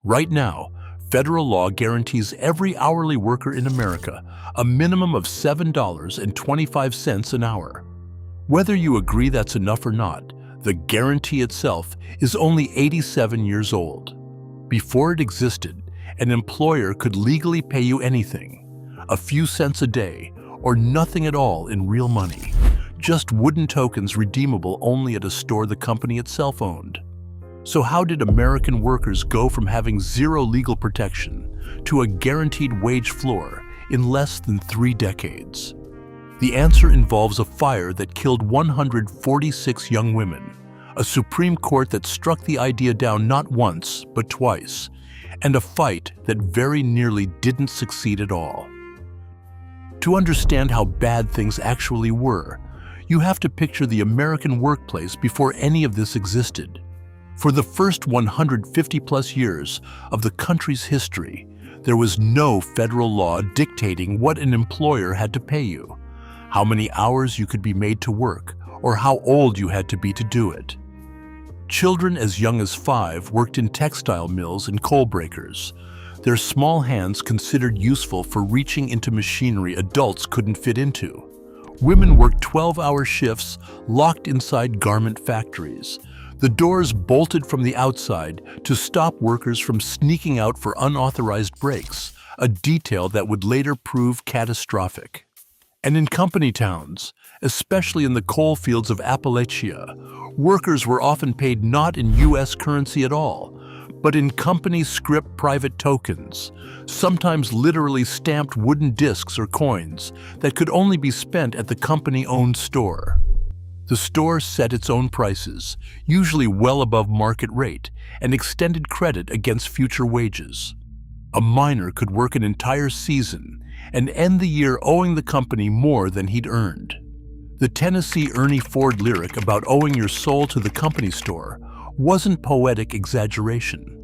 Right now, federal law guarantees every hourly worker in America a minimum of $7.25 an hour. Whether you agree that's enough or not, the guarantee itself is only 87 years old. Before it existed, an employer could legally pay you anything, a few cents a day, or nothing at all in real money, just wooden tokens redeemable only at a store the company itself owned. So how did American workers go from having zero legal protection to a guaranteed wage floor in less than 3 decades? The answer involves a fire that killed 146 young women, a Supreme Court that struck the idea down not once, but twice, and a fight that very nearly didn't succeed at all. To understand how bad things actually were, you have to picture the American workplace before any of this existed. For the first 150-plus years of the country's history, there was no federal law dictating what an employer had to pay you, how many hours you could be made to work, or how old you had to be to do it. Children as young as 5 worked in textile mills and coal breakers, their small hands considered useful for reaching into machinery adults couldn't fit into. Women worked 12-hour shifts locked inside garment factories, the doors bolted from the outside to stop workers from sneaking out for unauthorized breaks, a detail that would later prove catastrophic. And in company towns, especially in the coal fields of Appalachia, workers were often paid not in U.S. currency at all, but in company scrip private tokens, sometimes literally stamped wooden discs or coins that could only be spent at the company-owned store. The store set its own prices, usually well above market rate, and extended credit against future wages. A miner could work an entire season and end the year owing the company more than he'd earned. The Tennessee Ernie Ford lyric about owing your soul to the company store wasn't poetic exaggeration.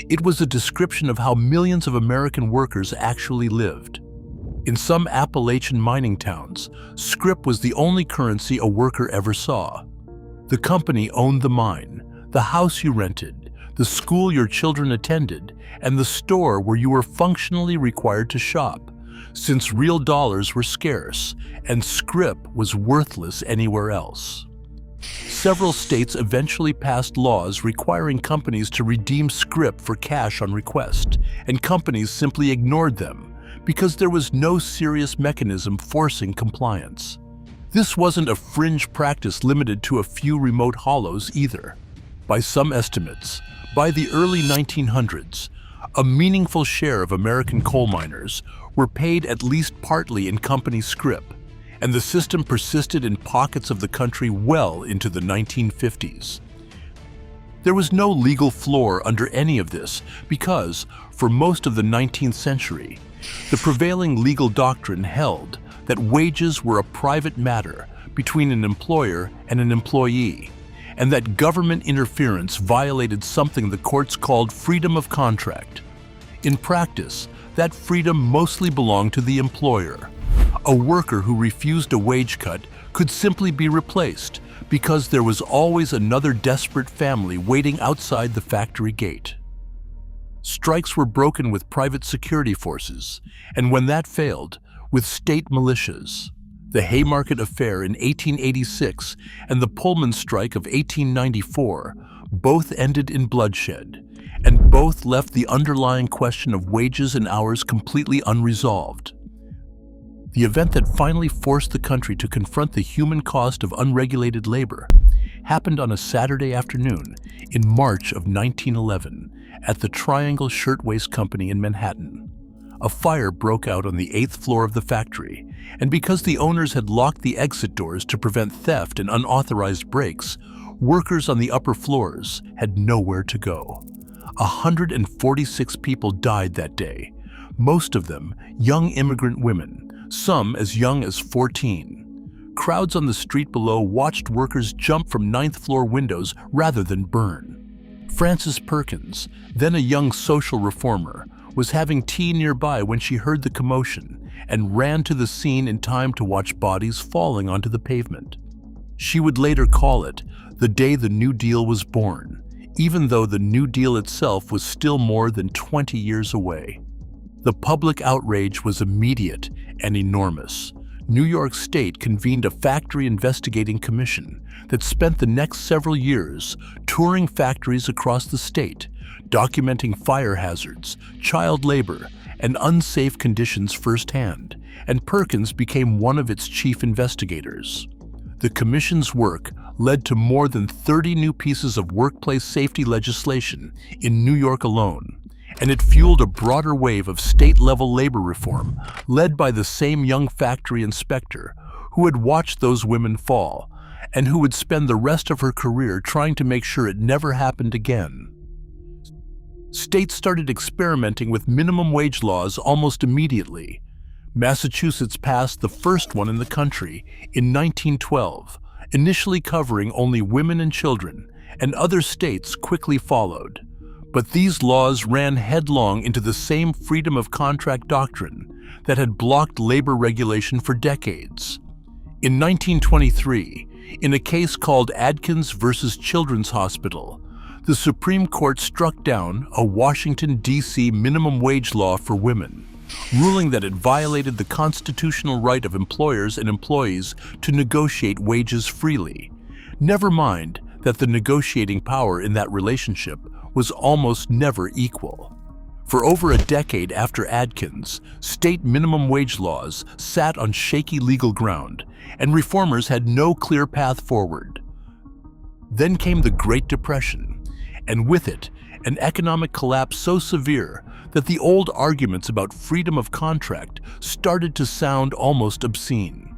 It was a description of how millions of American workers actually lived. In some Appalachian mining towns, scrip was the only currency a worker ever saw. The company owned the mine, the house you rented, the school your children attended, and the store where you were functionally required to shop, since real dollars were scarce and scrip was worthless anywhere else. Several states eventually passed laws requiring companies to redeem scrip for cash on request, and companies simply ignored them because there was no serious mechanism forcing compliance. This wasn't a fringe practice limited to a few remote hollows either. By some estimates, by the early 1900s, a meaningful share of American coal miners were paid at least partly in company scrip, and the system persisted in pockets of the country well into the 1950s. There was no legal floor under any of this because, for most of the 19th century, the prevailing legal doctrine held that wages were a private matter between an employer and an employee, and that government interference violated something the courts called freedom of contract. In practice, that freedom mostly belonged to the employer. A worker who refused a wage cut could simply be replaced because there was always another desperate family waiting outside the factory gate. Strikes were broken with private security forces, and when that failed, with state militias. The Haymarket Affair in 1886 and the Pullman Strike of 1894 both ended in bloodshed, and both left the underlying question of wages and hours completely unresolved. The event that finally forced the country to confront the human cost of unregulated labor happened on a Saturday afternoon in March of 1911 at the Triangle Shirtwaist Company in Manhattan. A fire broke out on the 8th floor of the factory, and because the owners had locked the exit doors to prevent theft and unauthorized breaks, workers on the upper floors had nowhere to go. 146 people died that day, most of them young immigrant women, some as young as 14. Crowds on the street below watched workers jump from 9th floor windows rather than burn. Frances Perkins, then a young social reformer, was having tea nearby when she heard the commotion and ran to the scene in time to watch bodies falling onto the pavement. She would later call it the day the New Deal was born, even though the New Deal itself was still more than 20 years away. The public outrage was immediate and enormous. New York State convened a factory investigating commission that spent the next several years touring factories across the state, documenting fire hazards, child labor, and unsafe conditions firsthand, and Perkins became one of its chief investigators. The commission's work led to more than 30 new pieces of workplace safety legislation in New York alone, and it fueled a broader wave of state-level labor reform led by the same young factory inspector who had watched those women fall and who would spend the rest of her career trying to make sure it never happened again. States started experimenting with minimum wage laws almost immediately. Massachusetts passed the first one in the country in 1912, initially covering only women and children, and other states quickly followed. But these laws ran headlong into the same freedom of contract doctrine that had blocked labor regulation for decades. In 1923, in a case called Adkins versus Children's Hospital, the Supreme Court struck down a Washington, D.C. minimum wage law for women, ruling that it violated the constitutional right of employers and employees to negotiate wages freely. Never mind that the negotiating power in that relationship was almost never equal. For over a decade after Adkins, state minimum wage laws sat on shaky legal ground, and reformers had no clear path forward. Then came the Great Depression, and with it, an economic collapse so severe that the old arguments about freedom of contract started to sound almost obscene.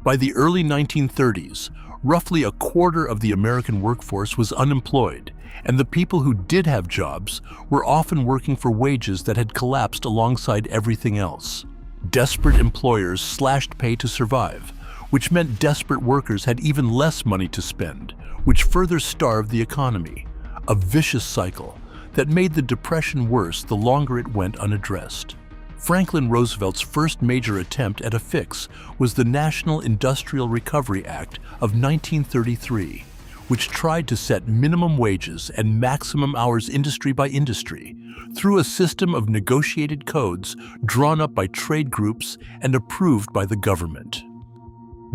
By the early 1930s, roughly a quarter of the American workforce was unemployed, and the people who did have jobs were often working for wages that had collapsed alongside everything else. Desperate employers slashed pay to survive, which meant desperate workers had even less money to spend, which further starved the economy. A vicious cycle that made the Depression worse the longer it went unaddressed. Franklin Roosevelt's first major attempt at a fix was the National Industrial Recovery Act of 1933, which tried to set minimum wages and maximum hours industry by industry through a system of negotiated codes drawn up by trade groups and approved by the government.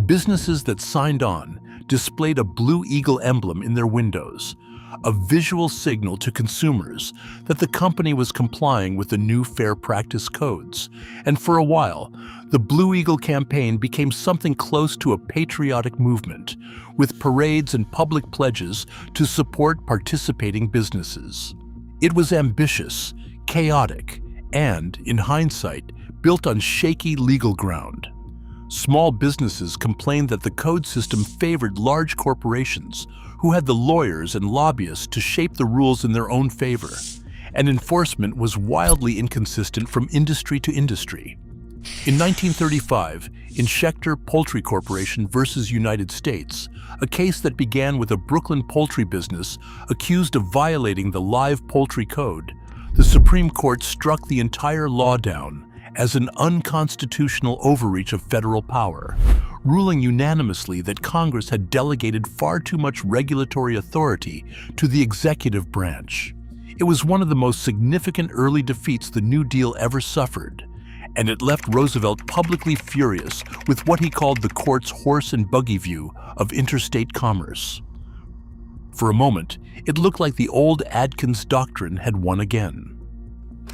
Businesses that signed on displayed a Blue Eagle emblem in their windows, a visual signal to consumers that the company was complying with the new fair practice codes. And for a while, the Blue Eagle campaign became something close to a patriotic movement, with parades and public pledges to support participating businesses. It was ambitious, chaotic, and, in hindsight, built on shaky legal ground. Small businesses complained that the code system favored large corporations who had the lawyers and lobbyists to shape the rules in their own favor, and enforcement was wildly inconsistent from industry to industry. In 1935, in Schechter Poultry Corporation versus United States, a case that began with a Brooklyn poultry business accused of violating the live poultry code, the Supreme Court struck the entire law down as an unconstitutional overreach of federal power, ruling unanimously that Congress had delegated far too much regulatory authority to the executive branch. It was one of the most significant early defeats the New Deal ever suffered, and it left Roosevelt publicly furious with what he called the court's horse and buggy view of interstate commerce. For a moment, it looked like the old Adkins doctrine had won again.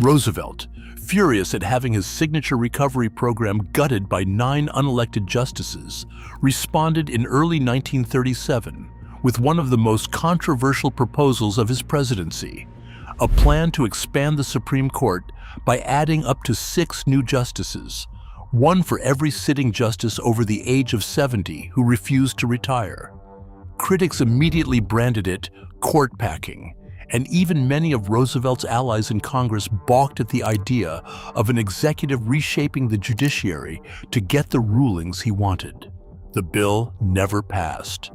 Roosevelt, furious at having his signature recovery program gutted by 9 unelected justices, responded in early 1937 with one of the most controversial proposals of his presidency, a plan to expand the Supreme Court by adding up to 6 new justices, one for every sitting justice over the age of 70 who refused to retire. Critics immediately branded it court packing, and even many of Roosevelt's allies in Congress balked at the idea of an executive reshaping the judiciary to get the rulings he wanted. The bill never passed.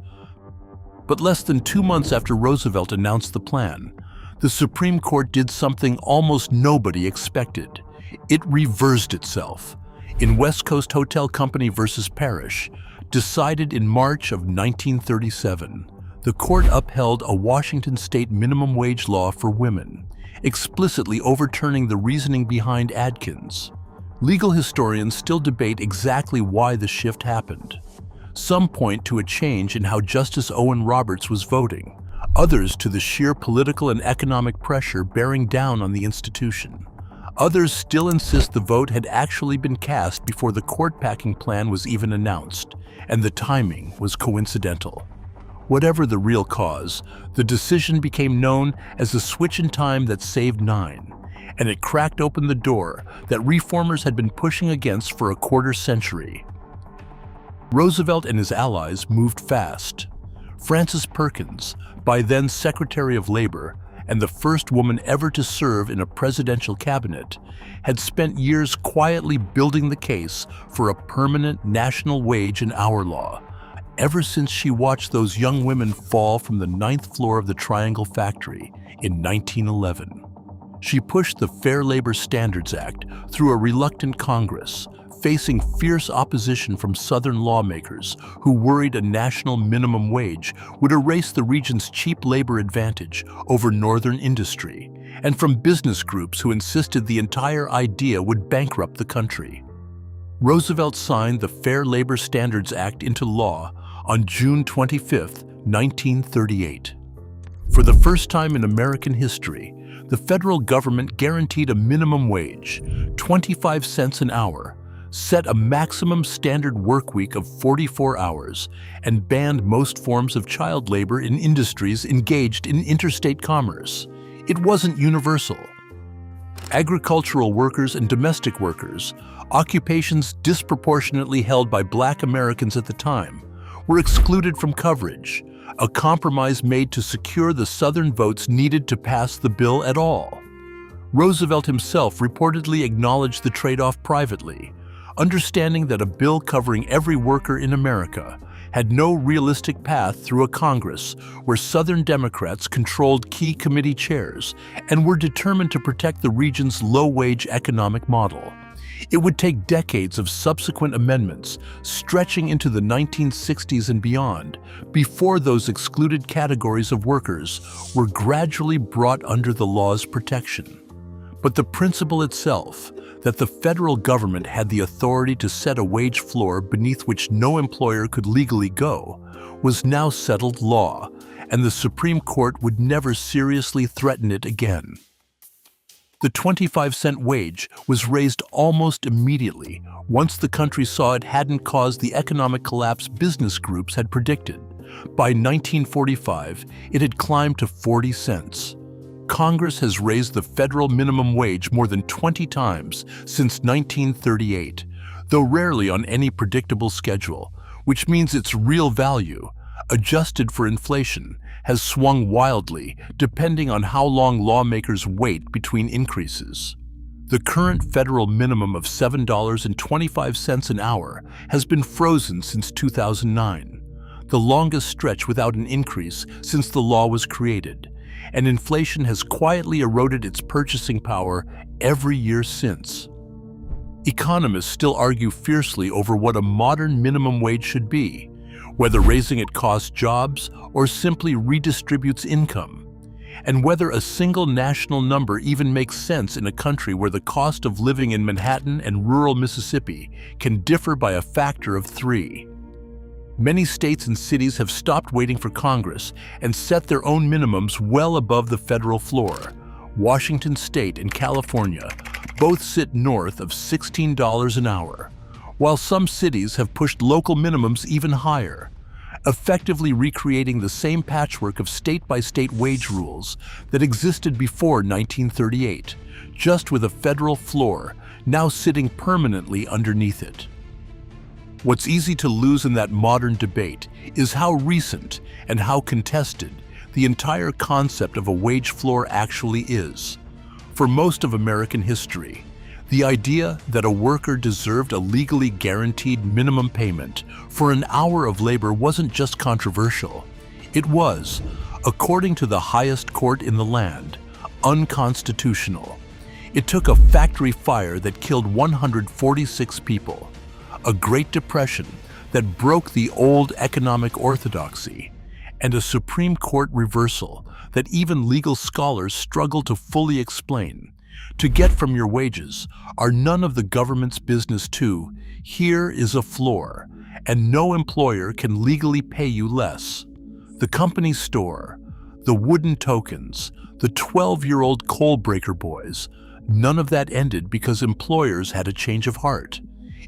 But less than 2 months after Roosevelt announced the plan, the Supreme Court did something almost nobody expected. It reversed itself. In West Coast Hotel Company versus Parrish, decided in March of 1937, the court upheld a Washington state minimum wage law for women, explicitly overturning the reasoning behind Adkins. Legal historians still debate exactly why the shift happened. Some point to a change in how Justice Owen Roberts was voting, others to the sheer political and economic pressure bearing down on the institution. Others still insist the vote had actually been cast before the court-packing plan was even announced, and the timing was coincidental. Whatever the real cause, the decision became known as the switch in time that saved 9, and it cracked open the door that reformers had been pushing against for a quarter century. Roosevelt and his allies moved fast. Frances Perkins, by then Secretary of Labor, and the first woman ever to serve in a presidential cabinet, had spent years quietly building the case for a permanent national wage and hour law, ever since she watched those young women fall from the 9th floor of the Triangle factory in 1911. She pushed the Fair Labor Standards Act through a reluctant Congress, facing fierce opposition from Southern lawmakers who worried a national minimum wage would erase the region's cheap labor advantage over Northern industry, and from business groups who insisted the entire idea would bankrupt the country. Roosevelt signed the Fair Labor Standards Act into law on June 25, 1938. For the first time in American history, the federal government guaranteed a minimum wage, 25 cents an hour, set a maximum standard work week of 44 hours, and banned most forms of child labor in industries engaged in interstate commerce. It wasn't universal. Agricultural workers and domestic workers, occupations disproportionately held by Black Americans at the time, were excluded from coverage, a compromise made to secure the Southern votes needed to pass the bill at all. Roosevelt himself reportedly acknowledged the trade-off privately, understanding that a bill covering every worker in America had no realistic path through a Congress where Southern Democrats controlled key committee chairs and were determined to protect the region's low-wage economic model. It would take decades of subsequent amendments, stretching into the 1960s and beyond, before those excluded categories of workers were gradually brought under the law's protection. But the principle itself, that the federal government had the authority to set a wage floor beneath which no employer could legally go, was now settled law, and the Supreme Court would never seriously threaten it again. The 25-cent wage was raised almost immediately once the country saw it hadn't caused the economic collapse business groups had predicted. By 1945, it had climbed to 40 cents. Congress has raised the federal minimum wage more than 20 times since 1938, though rarely on any predictable schedule, which means its real value, adjusted for inflation, has swung wildly depending on how long lawmakers wait between increases. The current federal minimum of $7.25 an hour has been frozen since 2009, the longest stretch without an increase since the law was created, and inflation has quietly eroded its purchasing power every year since. Economists still argue fiercely over what a modern minimum wage should be, whether raising it costs jobs or simply redistributes income, and whether a single national number even makes sense in a country where the cost of living in Manhattan and rural Mississippi can differ by a factor of 3. Many states and cities have stopped waiting for Congress and set their own minimums well above the federal floor. Washington State and California both sit north of $16 an hour, while some cities have pushed local minimums even higher, effectively recreating the same patchwork of state-by-state wage rules that existed before 1938, just with a federal floor now sitting permanently underneath it. What's easy to lose in that modern debate is how recent and how contested the entire concept of a wage floor actually is. For most of American history, the idea that a worker deserved a legally guaranteed minimum payment for an hour of labor wasn't just controversial. It was, according to the highest court in the land, unconstitutional. It took a factory fire that killed 146 people, a Great Depression that broke the old economic orthodoxy, and a Supreme Court reversal that even legal scholars struggle to fully explain. To get from your wages are none of the government's business too. Here is a floor, and no employer can legally pay you less. The company store, the wooden tokens, the 12-year-old coal breaker boys, none of that ended because employers had a change of heart.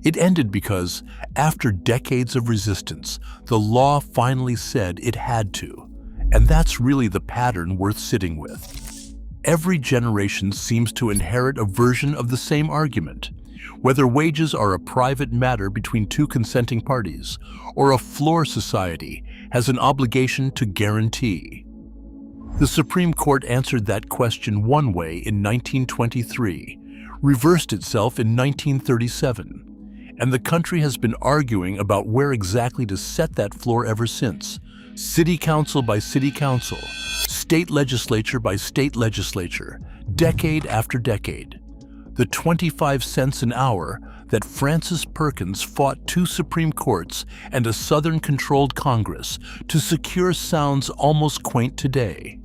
It ended because, after decades of resistance, the law finally said it had to. And that's really the pattern worth sitting with. Every generation seems to inherit a version of the same argument. Whether wages are a private matter between two consenting parties, or a floor society has an obligation to guarantee. The Supreme Court answered that question one way in 1923, reversed itself in 1937, and the country has been arguing about where exactly to set that floor ever since. City council by city council, state legislature by state legislature, decade after decade. The 25 cents an hour that Francis Perkins fought two Supreme Courts and a Southern-controlled Congress to secure sounds almost quaint today.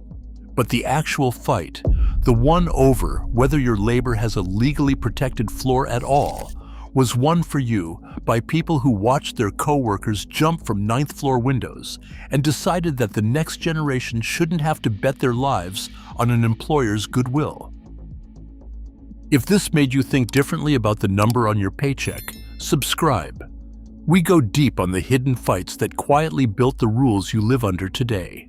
But the actual fight, the one over whether your labor has a legally protected floor at all, was won for you by people who watched their co-workers jump from ninth-floor windows and decided that the next generation shouldn't have to bet their lives on an employer's goodwill. If this made you think differently about the number on your paycheck, subscribe. We go deep on the hidden fights that quietly built the rules you live under today.